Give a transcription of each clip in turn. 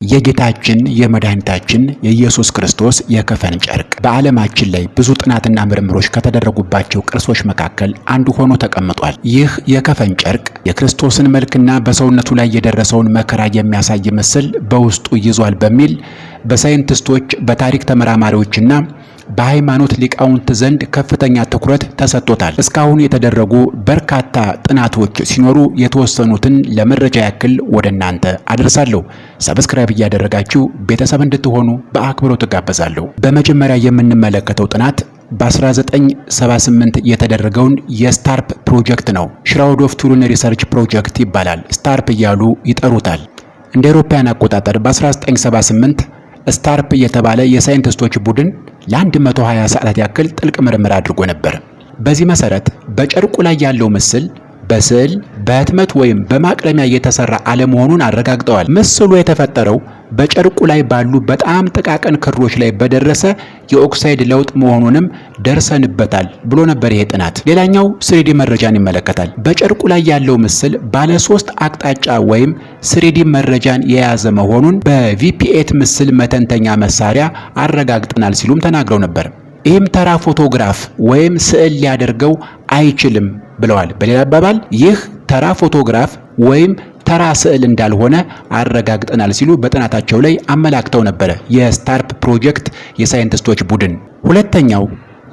የጌታችን የመድኃኒታችን የኢየሱስ ክርስቶስ የከፈን ጨርቅ በዓለማችን ላይ ብዙ ጥናትና ምርምሮች ከተደረጉባቸው ቅርሶች መካከል አንዱ ሆኖ ተቀምጧል። ይህ የከፈን ጨርቅ የክርስቶስን መልክና በሰውነቱ ላይ የደረሰውን መከራ የሚያሳይ ምስል በውስጡ ይዟል በሚል በሳይንቲስቶች፣ በታሪክ ተመራማሪዎችና በሃይማኖት ሊቃውንት ዘንድ ከፍተኛ ትኩረት ተሰጥቶታል። እስካሁን የተደረጉ በርካታ ጥናቶች ሲኖሩ የተወሰኑትን ለመረጃ ያክል ወደ እናንተ አደርሳለሁ። ሰብስክራይብ እያደረጋችሁ ቤተሰብ እንድትሆኑ በአክብሮት ተጋበዛለሁ። በመጀመሪያ የምንመለከተው ጥናት በ1978 የተደረገውን የስታርፕ ፕሮጀክት ነው። ሽራውድ ኦፍ ቱሪን ሪሰርች ፕሮጀክት ይባላል። ስታርፕ እያሉ ይጠሩታል። እንደ አውሮፓውያን አቆጣጠር በ1978 ስታርፕ የተባለ የሳይንቲስቶች ቡድን ለ120 ሰዓታት ያክል ጥልቅ ምርምር አድርጎ ነበር። በዚህ መሰረት በጨርቁ ላይ ያለው ምስል በስዕል በህትመት ወይም በማቅለሚያ የተሰራ አለመሆኑን አረጋግጠዋል። ምስሉ የተፈጠረው በጨርቁ ላይ ባሉ በጣም ጥቃቅን ክሮች ላይ በደረሰ የኦክሳይድ ለውጥ መሆኑንም ደርሰንበታል ብሎ ነበር ይሄ ጥናት። ሌላኛው 3D መረጃን ይመለከታል። በጨርቁ ላይ ያለው ምስል ባለ 3 አቅጣጫ ወይም 3D መረጃን የያዘ መሆኑን በቪፒኤት ምስል መተንተኛ መሳሪያ አረጋግጠናል ሲሉም ተናግረው ነበር። ይህም ተራ ፎቶግራፍ ወይም ስዕል ሊያደርገው አይችልም ብለዋል። በሌላ አባባል ይህ ተራ ፎቶግራፍ ወይም ተራ ስዕል እንዳልሆነ አረጋግጠናል ሲሉ በጥናታቸው ላይ አመላክተው ነበረ የስታርፕ ፕሮጀክት የሳይንቲስቶች ቡድን። ሁለተኛው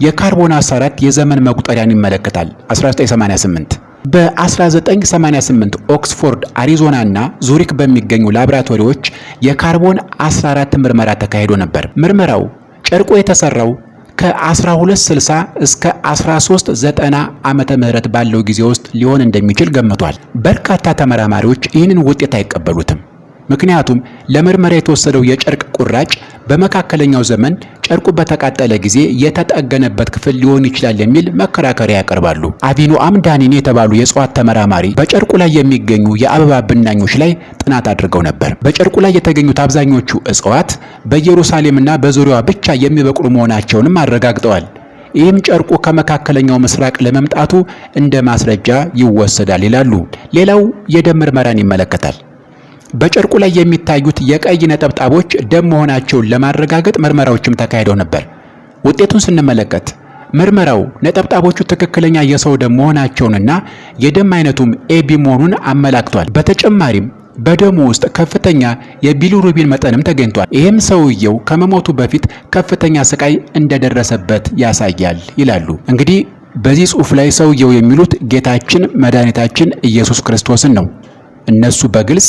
የካርቦን 14 የዘመን መቁጠሪያን ይመለከታል። 1988 በ1988 ኦክስፎርድ፣ አሪዞና እና ዙሪክ በሚገኙ ላቦራቶሪዎች የካርቦን 14 ምርመራ ተካሂዶ ነበር። ምርመራው ጨርቁ የተሰራው ከ1260 እስከ 1390 ዓመተ ምህረት ባለው ጊዜ ውስጥ ሊሆን እንደሚችል ገምቷል። በርካታ ተመራማሪዎች ይህንን ውጤት አይቀበሉትም። ምክንያቱም ለምርመራ የተወሰደው የጨርቅ ቁራጭ በመካከለኛው ዘመን ጨርቁ በተቃጠለ ጊዜ የተጠገነበት ክፍል ሊሆን ይችላል የሚል መከራከሪያ ያቀርባሉ። አቪኖ አምዳኒን የተባሉ የእጽዋት ተመራማሪ በጨርቁ ላይ የሚገኙ የአበባ ብናኞች ላይ ጥናት አድርገው ነበር። በጨርቁ ላይ የተገኙት አብዛኞቹ እጽዋት በኢየሩሳሌምና በዙሪያዋ ብቻ የሚበቅሉ መሆናቸውንም አረጋግጠዋል። ይህም ጨርቁ ከመካከለኛው ምስራቅ ለመምጣቱ እንደ ማስረጃ ይወሰዳል ይላሉ። ሌላው የደም ምርመራን ይመለከታል። በጨርቁ ላይ የሚታዩት የቀይ ነጠብጣቦች ደም መሆናቸውን ለማረጋገጥ ምርመራዎችም ተካሂደው ነበር። ውጤቱን ስንመለከት ምርመራው ነጠብጣቦቹ ትክክለኛ የሰው ደም መሆናቸውንና የደም አይነቱም ኤቢ መሆኑን አመላክቷል። በተጨማሪም በደሙ ውስጥ ከፍተኛ የቢሊሩቢን መጠንም ተገኝቷል። ይህም ሰውየው ከመሞቱ በፊት ከፍተኛ ስቃይ እንደደረሰበት ያሳያል ይላሉ። እንግዲህ በዚህ ጽሑፍ ላይ ሰውየው የሚሉት ጌታችን መድኃኒታችን ኢየሱስ ክርስቶስን ነው። እነሱ በግልጽ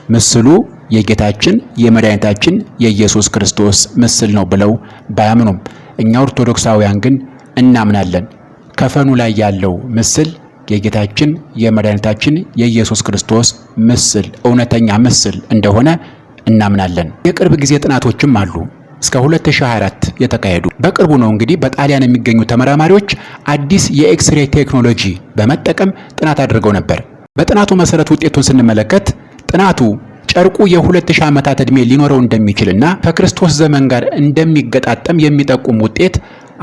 ምስሉ የጌታችን የመድኃኒታችን የኢየሱስ ክርስቶስ ምስል ነው ብለው ባያምኑም እኛ ኦርቶዶክሳውያን ግን እናምናለን። ከፈኑ ላይ ያለው ምስል የጌታችን የመድኃኒታችን የኢየሱስ ክርስቶስ ምስል እውነተኛ ምስል እንደሆነ እናምናለን። የቅርብ ጊዜ ጥናቶችም አሉ እስከ 2024 የተካሄዱ። በቅርቡ ነው እንግዲህ በጣሊያን የሚገኙ ተመራማሪዎች አዲስ የኤክስሬ ቴክኖሎጂ በመጠቀም ጥናት አድርገው ነበር። በጥናቱ መሰረት ውጤቱን ስንመለከት ጥናቱ ጨርቁ የ2000 ዓመታት ዕድሜ ሊኖረው እንደሚችልና ከክርስቶስ ዘመን ጋር እንደሚገጣጠም የሚጠቁም ውጤት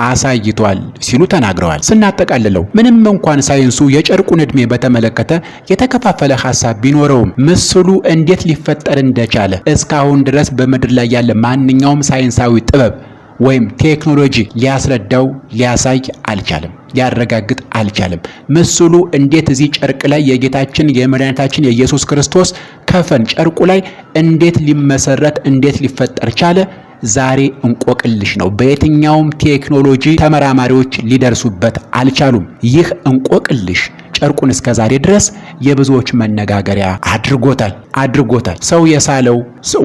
አሳይቷል ሲሉ ተናግረዋል። ስናጠቃልለው ምንም እንኳን ሳይንሱ የጨርቁን ዕድሜ በተመለከተ የተከፋፈለ ሐሳብ ቢኖረውም ምስሉ እንዴት ሊፈጠር እንደቻለ እስካሁን ድረስ በምድር ላይ ያለ ማንኛውም ሳይንሳዊ ጥበብ ወይም ቴክኖሎጂ ሊያስረዳው ሊያሳይ አልቻለም፣ ሊያረጋግጥ አልቻለም። ምስሉ እንዴት እዚህ ጨርቅ ላይ የጌታችን የመድኃኒታችን የኢየሱስ ክርስቶስ ከፈን ጨርቁ ላይ እንዴት ሊመሰረት እንዴት ሊፈጠር ቻለ? ዛሬ እንቆቅልሽ ነው። በየትኛውም ቴክኖሎጂ ተመራማሪዎች ሊደርሱበት አልቻሉም። ይህ እንቆቅልሽ ጨርቁን እስከ ዛሬ ድረስ የብዙዎች መነጋገሪያ አድርጎታል። ሰው የሳለው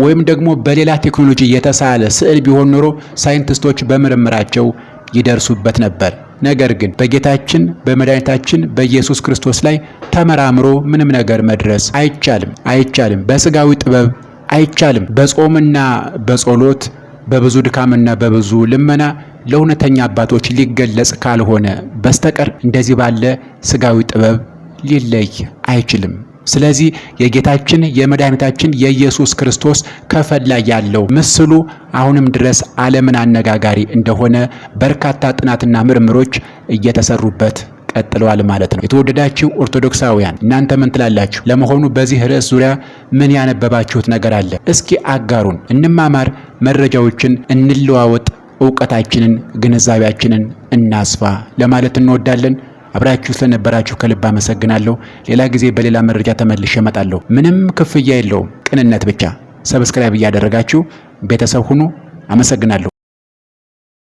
ወይም ደግሞ በሌላ ቴክኖሎጂ የተሳለ ስዕል ቢሆን ኖሮ ሳይንቲስቶች በምርምራቸው ይደርሱበት ነበር። ነገር ግን በጌታችን በመድኃኒታችን በኢየሱስ ክርስቶስ ላይ ተመራምሮ ምንም ነገር መድረስ አይቻልም። በስጋዊ ጥበብ አይቻልም። በጾምና በጸሎት በብዙ ድካምና በብዙ ልመና ለእውነተኛ አባቶች ሊገለጽ ካልሆነ በስተቀር እንደዚህ ባለ ስጋዊ ጥበብ ሊለይ አይችልም። ስለዚህ የጌታችን የመድኃኒታችን የኢየሱስ ክርስቶስ ከፈን ላይ ያለው ምስሉ አሁንም ድረስ ዓለምን አነጋጋሪ እንደሆነ በርካታ ጥናትና ምርምሮች እየተሰሩበት ቀጥለዋል ማለት ነው። የተወደዳችሁ ኦርቶዶክሳውያን እናንተ ምን ትላላችሁ? ለመሆኑ በዚህ ርዕስ ዙሪያ ምን ያነበባችሁት ነገር አለ? እስኪ አጋሩን፣ እንማማር፣ መረጃዎችን እንለዋወጥ፣ ዕውቀታችንን ግንዛቤያችንን እናስፋ ለማለት እንወዳለን። አብራችሁ ስለነበራችሁ ከልብ አመሰግናለሁ። ሌላ ጊዜ በሌላ መረጃ ተመልሼ እመጣለሁ። ምንም ክፍያ የለውም፣ ቅንነት ብቻ። ሰብስክራይብ እያደረጋችሁ ቤተሰብ ሁኑ። አመሰግናለሁ።